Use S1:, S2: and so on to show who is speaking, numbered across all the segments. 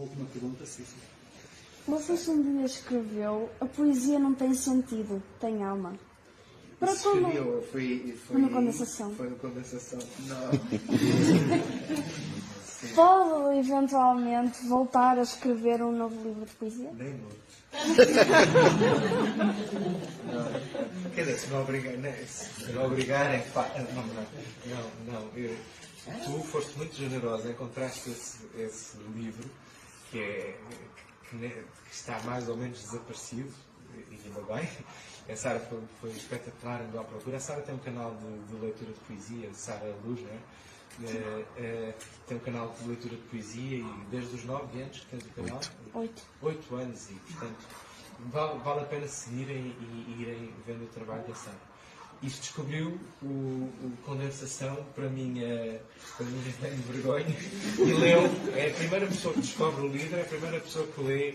S1: Última pergunta, sim.
S2: Vocês um dia escreveu: a poesia não tem sentido, tem alma. Para como...
S3: Escreveu, foi
S2: na condensação.
S3: Foi na condensação. Não.
S2: Pode eventualmente voltar a escrever um novo livro de poesia?
S3: Nem muito. Não. Quer dizer, se não obrigar, se não obrigarem, não. Tu foste muito generosa, encontraste esse livro que está mais ou menos desaparecido, e ainda bem. A Sara foi espetacular, andou à procura. A Sara tem um canal de leitura de poesia, Sara Luz, não é? Tem um canal de leitura de poesia e desde os 9 anos que tens o canal? 8 anos, e portanto vale a pena seguirem e irem vendo o trabalho da Sara. Isto descobriu o Condensação, para minha grande vergonha, e leu. É a primeira pessoa que descobre o livro, é a primeira pessoa que lê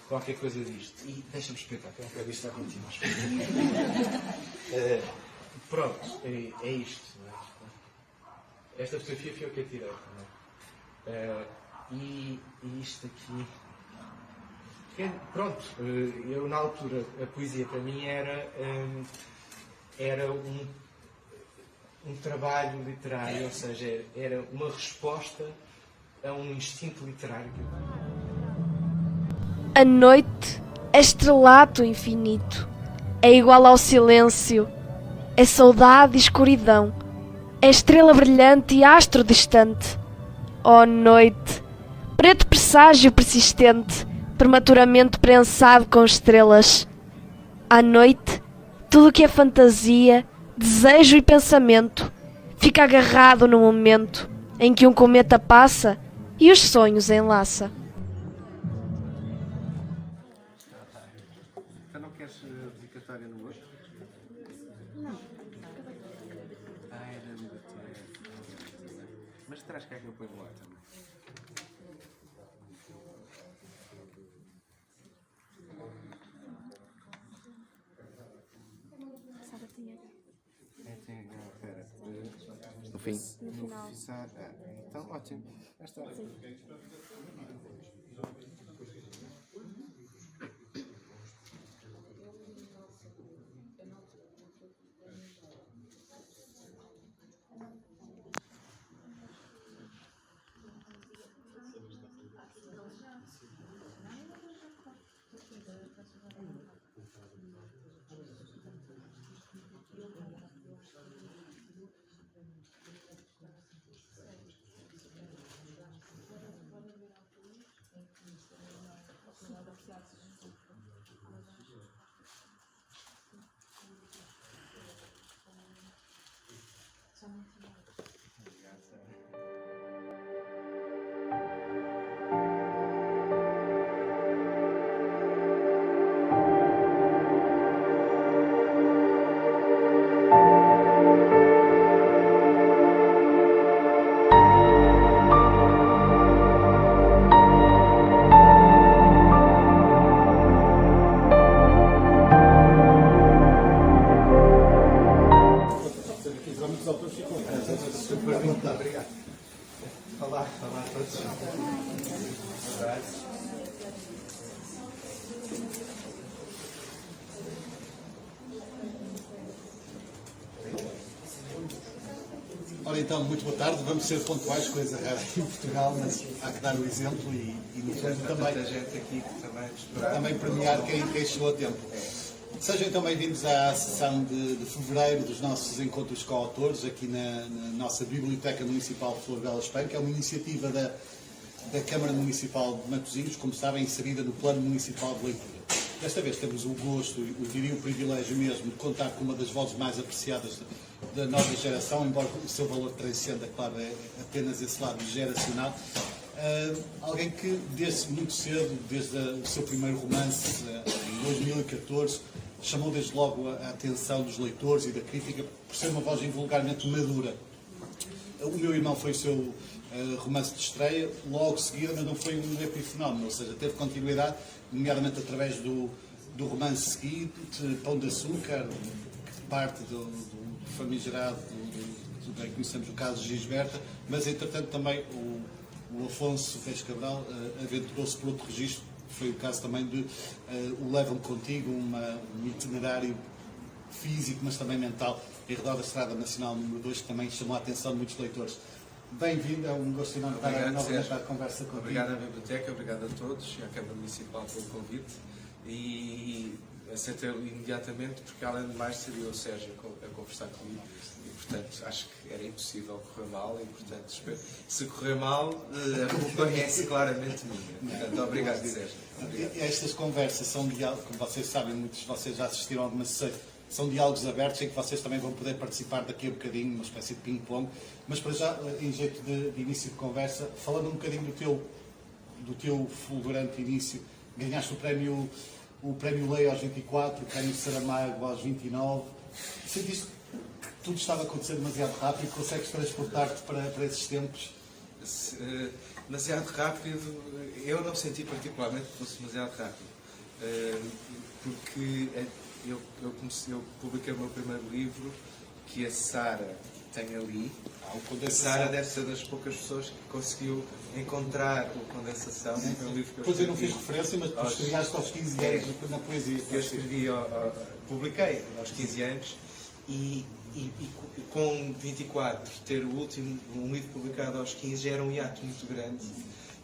S3: qualquer coisa disto. E deixa-me explicar, que eu não quero isto a continuar. Pronto, é isto. Não é? Esta fotografia foi eu que a tirei. Não é? E isto aqui. Pronto, eu na altura, a poesia para mim era um trabalho literário, ou seja, era uma resposta a um instinto literário.
S4: A noite é estrelato infinito, é igual ao silêncio, é saudade e escuridão, é estrela brilhante e astro distante. Ó noite, preto presságio persistente, prematuramente prensado com estrelas. À noite, tudo que é fantasia, desejo e pensamento fica agarrado no momento em que um cometa passa e os sonhos enlaça.
S3: Então não queres dedicatória no outro? Não. Ai, não me bateu. Mas traz cá que eu ponho lá também. Espera. No fim?
S2: No final.
S3: Então, ótimo. Esta hora. Obrigado. Olá a todos. Um abraço.
S1: Ora então, muito boa tarde. Vamos ser pontuais, coisa rara em Portugal, mas há que dar o exemplo e no fundo também premiar quem chegou a tempo. Sejam então bem-vindos à sessão de fevereiro dos nossos encontros com autores aqui na nossa Biblioteca Municipal de Flor Bela Espanha, que é uma iniciativa da Câmara Municipal de Matosinhos, como sabem, inserida no Plano Municipal de Leitura. Desta vez temos o gosto, eu diria o privilégio mesmo, de contar com uma das vozes mais apreciadas da nova geração, embora o seu valor transcenda, claro, é apenas esse lado geracional. Alguém que desde muito cedo, desde o seu primeiro romance, em 2014, chamou desde logo a atenção dos leitores e da crítica por ser uma voz invulgarmente madura. O Meu Irmão foi o seu romance de estreia, logo seguida, mas não foi um epifenómeno, ou seja, teve continuidade, nomeadamente através do romance seguinte, Pão de Açúcar, que parte do famigerado, bem conhecemos o caso de Gisberta, mas entretanto também o o Afonso Reis Cabral aventurou-se por outro registro, que foi o caso também de o Leva-me Contigo, um itinerário físico, mas também mental, em redor da Estrada Nacional número 2, que também chamou a atenção de muitos leitores. Bem-vindo, é um gosto enorme estar novamente à conversa contigo.
S5: Obrigado à Biblioteca, obrigado a todos e à Câmara Municipal pelo convite. E aceitei imediatamente, porque além de mais seria o Sérgio a conversar comigo e, portanto, acho que era impossível correr mal e, portanto, se correr mal, a culpa é claramente minha. Portanto, obrigado, Sérgio. Obrigado.
S1: Estas conversas são diálogos, como vocês sabem, muitos de vocês já assistiram a algumas sessões, são diálogos abertos em que vocês também vão poder participar daqui a bocadinho, uma espécie de ping-pong, mas para já, em jeito de início de conversa, falando um bocadinho do teu fulgurante início, ganhaste o prémio Lei aos 24, o prémio Saramago aos 29, sentiste que tudo estava a acontecer demasiado rápido, consegues transportar-te para esses tempos?
S5: Demasiado rápido, eu não senti particularmente que fosse demasiado rápido, porque eu publiquei o meu primeiro livro, que a Sara tem ali. A Sara deve ser das poucas pessoas que conseguiu encontrar o Condensação. Foi um livro que
S1: Pois eu não fiz referência, mas tu escreviaste aos 15 anos na poesia.
S5: Eu escrevi, publiquei aos 15 anos e com 24, ter um livro publicado aos 15 já era um hiato muito grande.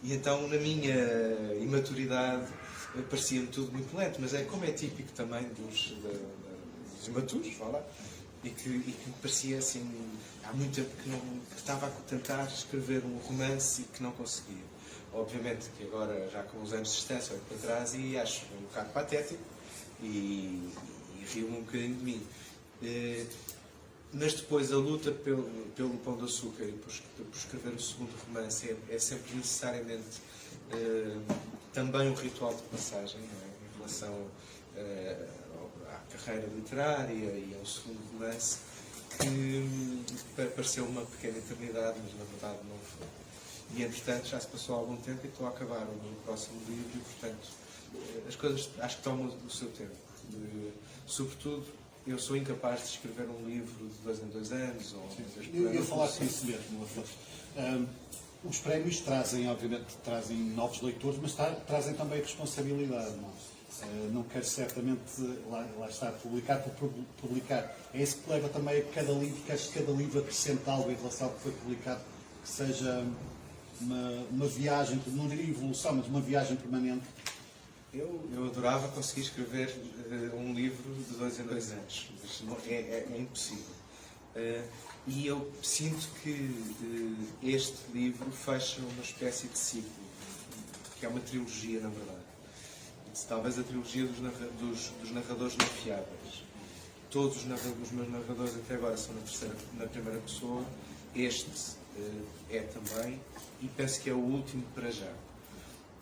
S5: E então, na minha imaturidade, parecia-me tudo muito lento, mas como é típico também dos imaturos, vá lá, e que me parecia assim, há muito tempo que estava a tentar escrever um romance e que não conseguia. Obviamente que agora, já com uns anos de distância, olho para trás e acho um bocado patético e rio-me um bocadinho de mim. Mas depois a luta pelo Pão de Açúcar e por escrever o segundo romance é sempre necessariamente também um ritual de passagem, não é? Em relação à carreira literária e ao segundo romance, que pareceu uma pequena eternidade, mas na verdade não foi. E entretanto já se passou algum tempo e estou a acabar o meu próximo livro e, portanto, as coisas acho que tomam o seu tempo. Sobretudo, eu sou incapaz de escrever um livro de 2 em 2 anos. Ou
S1: eu ia falar com isso mesmo, Afonso. Os prémios trazem, obviamente, novos leitores, mas trazem também responsabilidade. Não quero certamente, lá está, publicar por publicar. É isso que leva também a cada livro, queres que cada livro acrescente algo em relação ao que foi publicado, que seja uma viagem, não diria evolução, mas uma viagem permanente.
S5: Eu adorava conseguir escrever um livro de 2 em 2 anos, mas é impossível. E eu sinto que este livro fecha uma espécie de ciclo, que é uma trilogia, na verdade. Talvez a trilogia dos narradores não fiáveis. Todos os meus narradores até agora são na primeira pessoa. Este é também, e penso que é o último para já.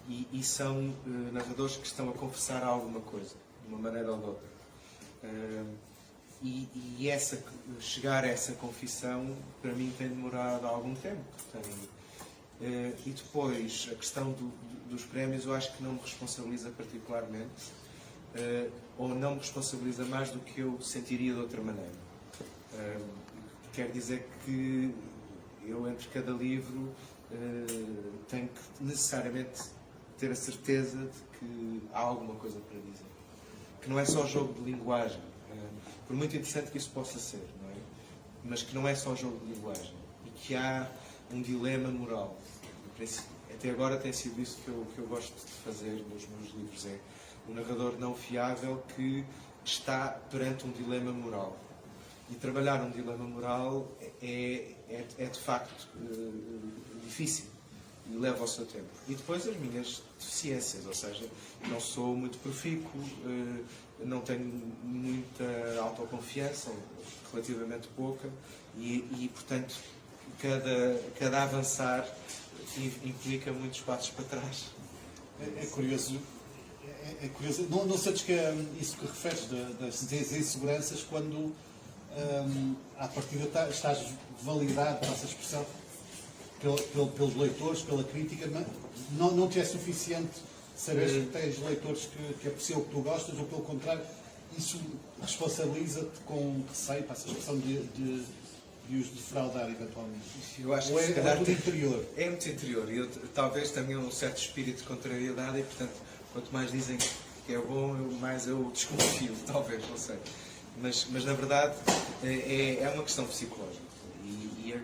S5: E são narradores que estão a confessar alguma coisa, de uma maneira ou de outra. Chegar a essa confissão, para mim, tem demorado algum tempo. E depois, a questão dos prémios, eu acho que não me responsabiliza particularmente, ou não me responsabiliza mais do que eu sentiria de outra maneira. Quer dizer que eu, entre cada livro, tenho que necessariamente ter a certeza de que há alguma coisa para dizer. Que não é só jogo de linguagem, por muito interessante que isso possa ser, não é? Mas que não é só jogo de linguagem. E que há um dilema moral. Até agora tem sido isso que eu gosto de fazer nos meus livros. É o narrador não fiável que está perante um dilema moral. E trabalhar um dilema moral é de facto difícil. E leva ao seu tempo. E depois as minhas deficiências, ou seja, não sou muito profícuo, não tenho muita autoconfiança, relativamente pouca, e portanto, cada avançar implica muitos passos para trás.
S1: É curioso. Não sentes que isso que referes das inseguranças quando à partida estás validado, passa a expressão, pelos leitores, pela crítica, não te é suficiente saberes que tens leitores que apreciam o que tu gostas, ou pelo contrário, isso responsabiliza-te com receio, passa a expressão de de os defraudar eventualmente?
S5: Eu acho
S1: Ou
S5: que se
S1: é
S5: calhar
S1: tudo interior?
S5: é muito interior e talvez também um certo espírito de contrariedade e, portanto, quanto mais dizem que é bom, mais eu desconfio, talvez, não sei. Mas na verdade, é uma questão psicológica.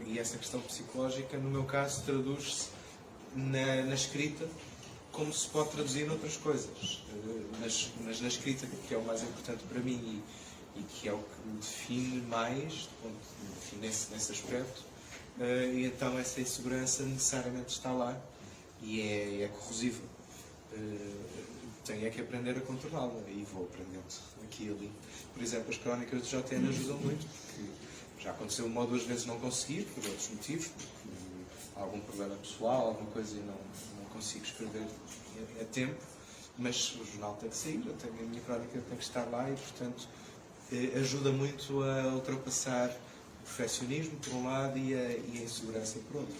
S5: E essa questão psicológica, no meu caso, traduz-se na escrita como se pode traduzir noutras coisas. Mas na escrita, que é o mais importante para mim e que é o que me define mais, nesse aspecto, e então essa insegurança necessariamente está lá e é corrosiva. Tenho é que aprender a controlá-la e vou aprendendo aqui e ali. Por exemplo, as crónicas do JN ajudam muito, porque já aconteceu uma ou duas vezes não conseguir, por outros motivos, porque algum problema pessoal, alguma coisa e não consigo escrever a tempo, mas o jornal tem que sair, a minha crónica tem que estar lá e, portanto, ajuda muito a ultrapassar o perfeccionismo, por um lado, e a insegurança, por outro.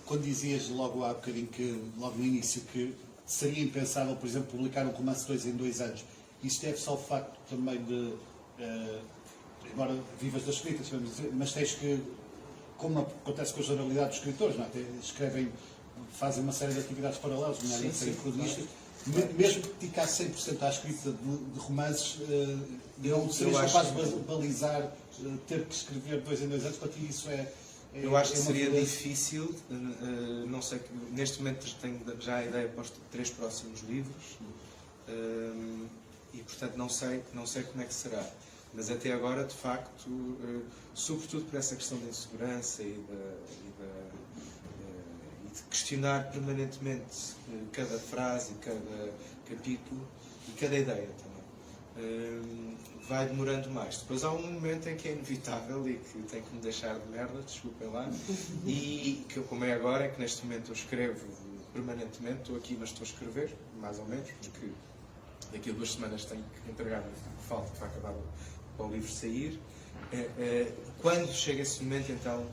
S1: Quando dizias logo há bocadinho, logo no início, que seria impensável, por exemplo, publicar um romance 2 em 2 anos, isso deve-se ao facto também de, embora vivas das escritas, vamos dizer, mas tens que, como acontece com a generalidade dos escritores, não é? Escrevem, fazem uma série de atividades paralelas, nomeadamente serem cronistas, mesmo que dedicasse 100% à escrita de romances, não serias capaz de balizar, ter que escrever 2 em 2 anos, para ti isso
S5: eu acho que seria difícil, não sei, neste momento tenho já a ideia para os 3 próximos livros e portanto não sei como é que será, mas até agora de facto, sobretudo por essa questão da insegurança e de questionar permanentemente cada frase, cada capítulo e cada ideia também. Vai demorando mais. Depois há um momento em que é inevitável e que tem que me deixar de merda, desculpem lá, e que como é agora, é que neste momento eu escrevo permanentemente, estou aqui mas estou a escrever, mais ou menos, porque daqui a 2 semanas tenho que entregar o que falta, que vai acabar para o livro sair. Quando chega esse momento, então,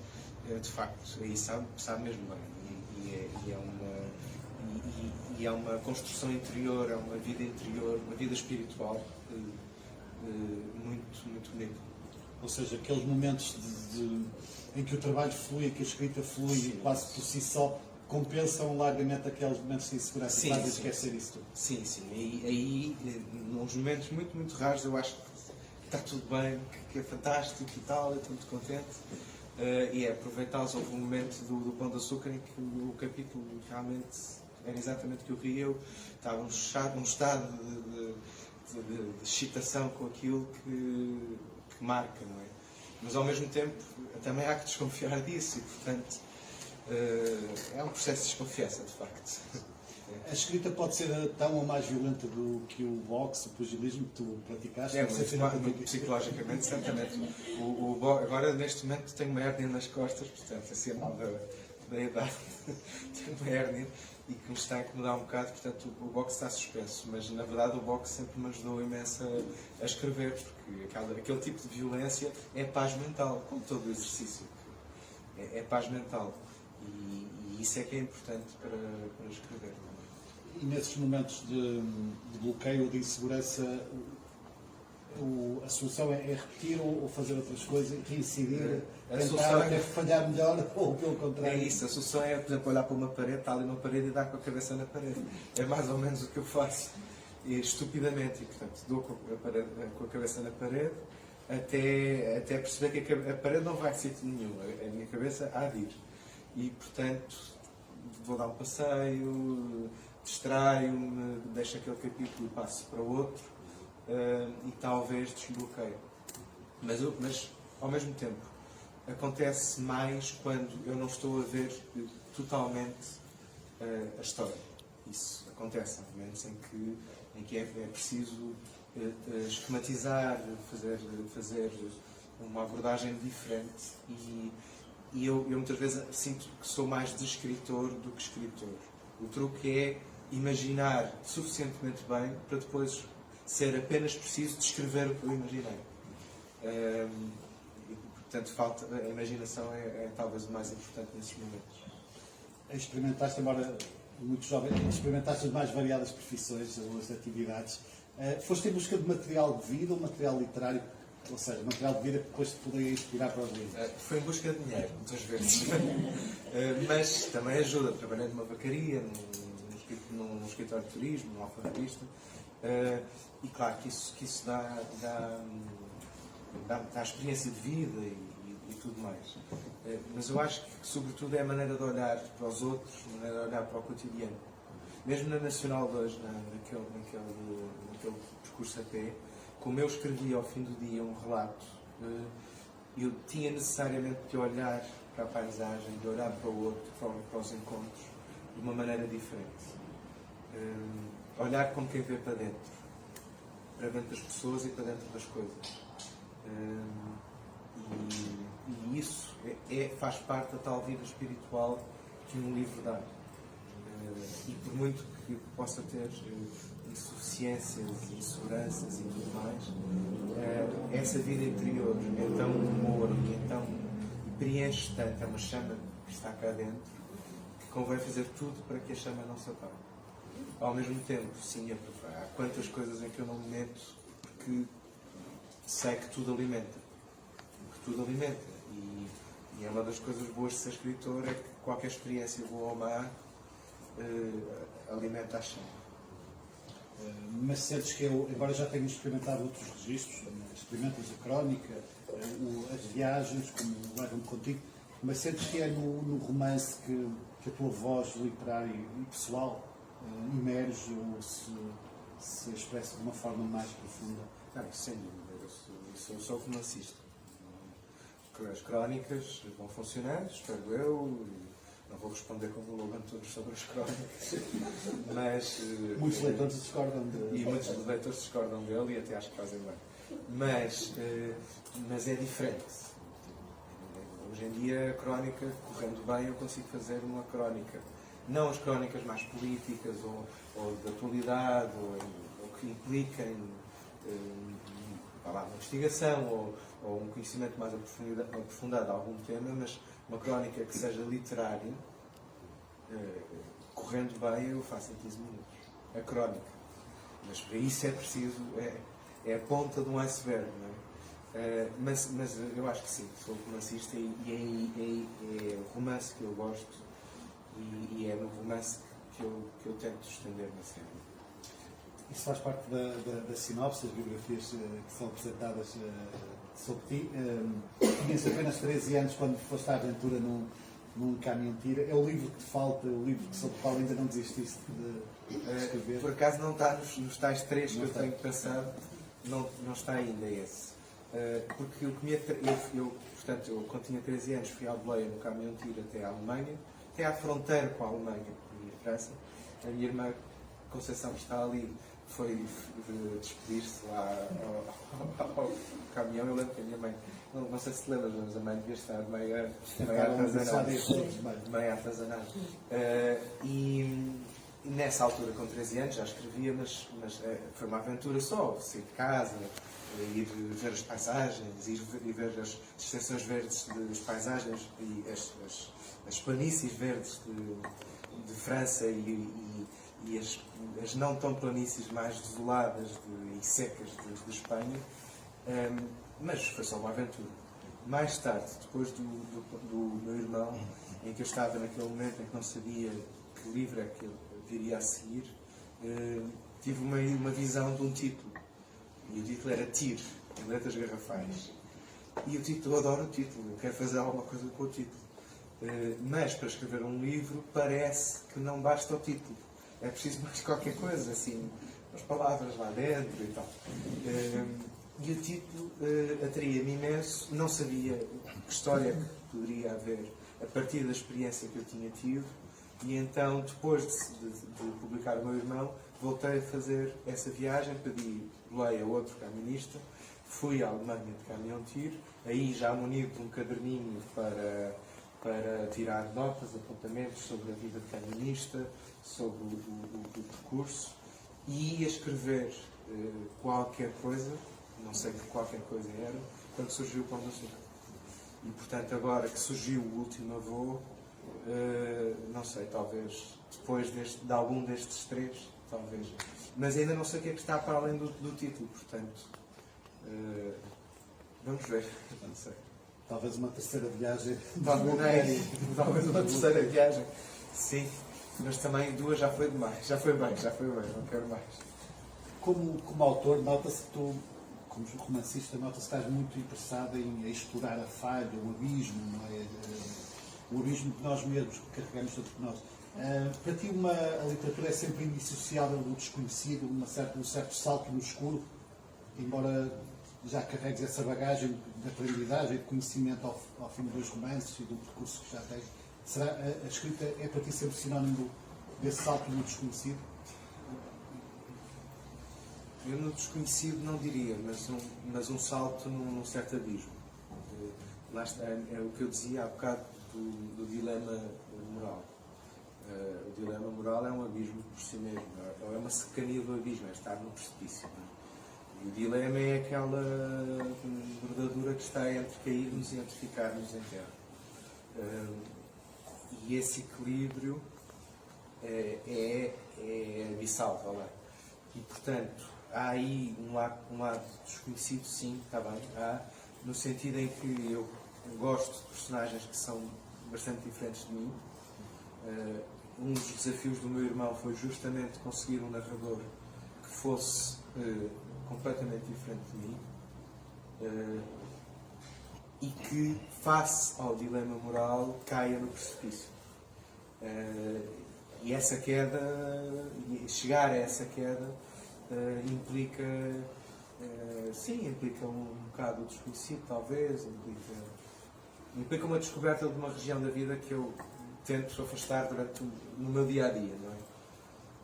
S5: de facto, aí sabe mesmo bem, e é uma construção interior, é uma vida interior, uma vida espiritual, muito bonito.
S1: Ou seja, aqueles momentos em que o trabalho flui, em que a escrita flui quase por si só, compensam largamente aqueles momentos de insegurança e fazem esquecer isso tudo.
S5: Sim. Aí, nos momentos muito raros, eu acho que está tudo bem, que é fantástico e tal, estou muito contente. E é aproveitá-los. Houve um momento do Pão de Açúcar em que o capítulo realmente era exatamente o que eu queria. Eu estava num estado de excitação com aquilo que marca, não é? Mas ao mesmo tempo também há que desconfiar disso e, portanto, é um processo de desconfiança, de facto.
S1: A escrita pode ser tão ou mais violenta do que o boxe, o pugilismo que tu praticaste?
S5: Muito psicologicamente, certamente. Agora, neste momento, tenho uma hérnia nas costas, portanto, assim, mal da idade, tenho uma hérnia e que me está a incomodar um bocado, portanto, o boxe está suspenso. Mas, na verdade, o boxe sempre me ajudou imenso a escrever, porque aquele tipo de violência é paz mental, como todo o exercício. É paz mental. E isso é que é importante para escrever.
S1: E nesses momentos de bloqueio ou de insegurança, a solução é repetir ou fazer outras coisas, reincidir, tentar até falhar melhor ou pelo contrário?
S5: É isso, a solução é, por exemplo, olhar para uma parede, está ali uma parede e dar com a cabeça na parede. É mais ou menos o que eu faço, estupidamente, e portanto dou com a cabeça na parede até perceber que a parede não vai a sítio nenhum, a minha cabeça há de ir. E portanto vou dar um passeio, distraio-me, deixo aquele capítulo e passo para outro e talvez desbloqueio. Mas ao mesmo tempo acontece mais quando eu não estou a ver totalmente a história. Isso acontece, há momentos em que é preciso esquematizar, fazer uma abordagem diferente e eu muitas vezes sinto que sou mais de escritor do que escritor. O truque é imaginar suficientemente bem para depois ser apenas preciso descrever o que eu imaginei. E, portanto, a imaginação é talvez o mais importante nesses momentos.
S1: Experimentaste, embora muito jovem, experimentaste as mais variadas profissões ou as atividades. Foste em busca de material de vida ou material literário Ou seja, material de vida que depois te poderia inspirar para os livros.
S3: Foi em busca de dinheiro, muitas vezes. Mas também ajuda. Trabalhei numa vacaria, num escritório de turismo, num alfarrabista. E claro que isso dá experiência de vida e tudo mais. Mas eu acho que, sobretudo, é a maneira de olhar para os outros, a maneira de olhar para o cotidiano. Mesmo na Nacional de hoje, naquele percurso a pé, como eu escrevia ao fim do dia um relato, eu tinha necessariamente de olhar para a paisagem, de olhar para o outro, para os encontros, de uma maneira diferente. Olhar como quem vê para dentro das pessoas e para dentro das coisas. E isso faz parte da tal vida espiritual que um livro dá. E por muito que possa ter insuficiências, inseguranças e tudo mais, essa vida interior é tão humor e preenche tanto, é uma chama que está cá dentro, que convém fazer tudo para que a chama não se apague. Ao mesmo tempo, sim, há quantas coisas em que eu não me meto, porque sei que tudo alimenta. E é uma das coisas boas de ser escritor, é que qualquer experiência boa ou má alimenta a chama.
S1: Mas sentes que embora já tenha experimentado outros registros, experimentas a crónica, as viagens, como levam contigo, mas sentes que é no romance que a tua voz literária e pessoal emerge ou se expressa de uma forma mais profunda?
S3: Sem dúvida, eu sou romancista. As crónicas vão funcionando, espero eu. Não vou responder como o Lobo Antunes sobre as crónicas, mas...
S1: Muitos leitores discordam dele.
S3: E muitos leitores discordam dele e até acho que fazem bem. Mas é diferente. Hoje em dia, a crónica, correndo bem, eu consigo fazer uma crónica. Não as crónicas mais políticas ou de atualidade ou que impliquem uma investigação ou um conhecimento mais aprofundado de algum tema, mas uma crónica que seja literária, correndo bem, eu faço em 15 minutos. A crónica. Mas para isso é preciso, é a ponta de um iceberg, não é? Mas eu acho que sim, sou romancista e é o romance que eu gosto e é no romance que eu tento estender na série.
S1: Isso faz parte da sinopse, das biografias que são apresentadas sobre ti. Tinhas apenas 13 anos quando foste à aventura num caminhão-tira. É o livro que te falta, o livro sobre o qual ainda não desististe de escrever?
S3: Por acaso não está nos tais 3 que eu tenho pensado, não está ainda esse. Porque portanto, eu quando tinha 13 anos fui à boleia no caminhão-tira até à Alemanha, até à fronteira com a Alemanha e a França. A minha irmã Conceição, que está ali, foi despedir-se lá ao caminhão. Eu lembro que a minha mãe, não sei se te lembras, mas a mãe devia estar meio artesanal. E nessa altura, com 13 anos, já escrevia, mas foi uma aventura só, sair de casa, ir ver as paisagens, ir ver as extensões verdes das paisagens e as planícies verdes de França e as não tão planícies mais desoladas e secas de Espanha, mas foi só uma aventura. Mais tarde, depois do meu irmão, em que eu estava naquele momento em que não sabia que livro é que ele viria a seguir, tive uma visão de um título. E o título era Tire, em letras garrafais. E o título, eu adoro o título, eu quero fazer alguma coisa com o título. Mas para escrever um livro parece que não basta o título. É preciso mais qualquer coisa, assim, umas palavras lá dentro e tal. E o título atraía-me imenso, não sabia que história que poderia haver a partir da experiência que eu tinha tido, e então, depois de publicar o meu irmão, voltei a fazer essa viagem, pedi boleia a outro camionista, fui à Alemanha de caminhão-tiro, aí já munido de um caderninho para tirar notas, apontamentos sobre a vida de camionista, sobre o percurso, e ia escrever qualquer coisa, não sei que qualquer coisa era, quando surgiu o Pão de Açúcar. E portanto, agora que surgiu o Último Avô, não sei, talvez depois de algum destes 3, talvez. Mas ainda não sei o que é que está para além do título, portanto,
S5: Vamos ver, não sei.
S1: Talvez uma terceira viagem.
S5: Talvez uma terceira viagem. Sim, mas também 2 já foi demais. Já foi bem, não quero mais.
S1: Como autor, nota-se que tu, como romancista, nota-se que estás muito interessado em explorar a falha, o abismo, não é? O abismo que nós mesmos carregamos dentro de nós. Para ti, a literatura é sempre indissociável do desconhecido, um certo salto no escuro, embora já carregues essa bagagem de aprendizagem, de conhecimento ao fim dos romances e do percurso que já tens. Será a escrita é para ti sempre sinónimo desse salto no desconhecido?
S5: Eu no desconhecido não diria, mas um salto num certo abismo. Lá está, é o que eu dizia há bocado do dilema moral. O dilema moral é um abismo por si mesmo, é uma cercania do abismo, é estar no precipício. E o dilema é aquela bordadura que está entre cairmos e entre ficarmos em terra. E esse equilíbrio é abissal, está lá. E, portanto, há aí um lado desconhecido, sim, está bem, há, no sentido em que eu gosto de personagens que são bastante diferentes de mim. Um dos desafios do meu irmão foi justamente conseguir um narrador que fosse completamente diferente de mim e que, face ao dilema moral, caia no precipício. E essa queda, chegar a essa queda, implica um bocado o desconhecido, talvez, implica uma descoberta de uma região da vida que eu tento afastar no meu dia a dia, não é?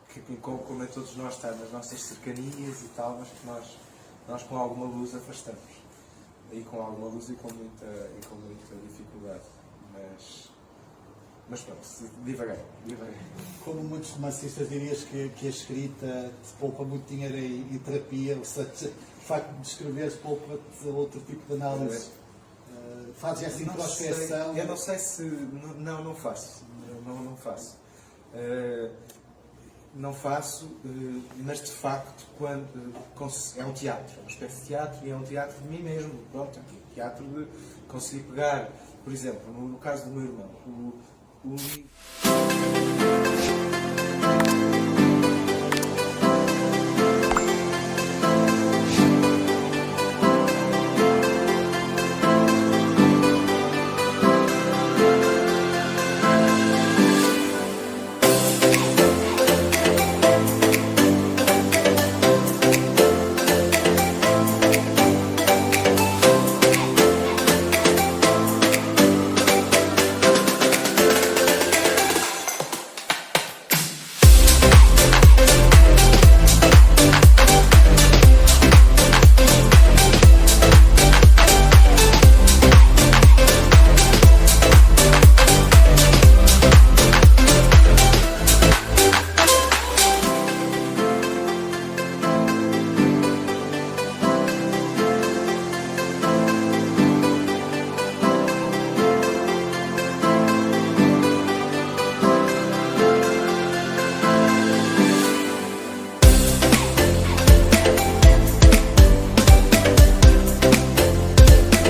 S5: Que como é todos nós está nas nossas cercanias e tal, mas que nós com alguma luz afastamos. E com alguma luz e com muita dificuldade. Mas pronto, devagar.
S1: Como muitos romancistas, dirias que a escrita te poupa muito dinheiro em terapia, ou seja, o facto de escreveres poupa-te outro tipo de análise. Fazes essa introspeção?
S5: Eu não sei se... Não faço. Não faço. Não faço, mas de facto é um teatro, é uma espécie de teatro, e é um teatro de mim mesmo. Pronto, é um teatro de conseguir pegar, por exemplo, no caso do meu irmão, o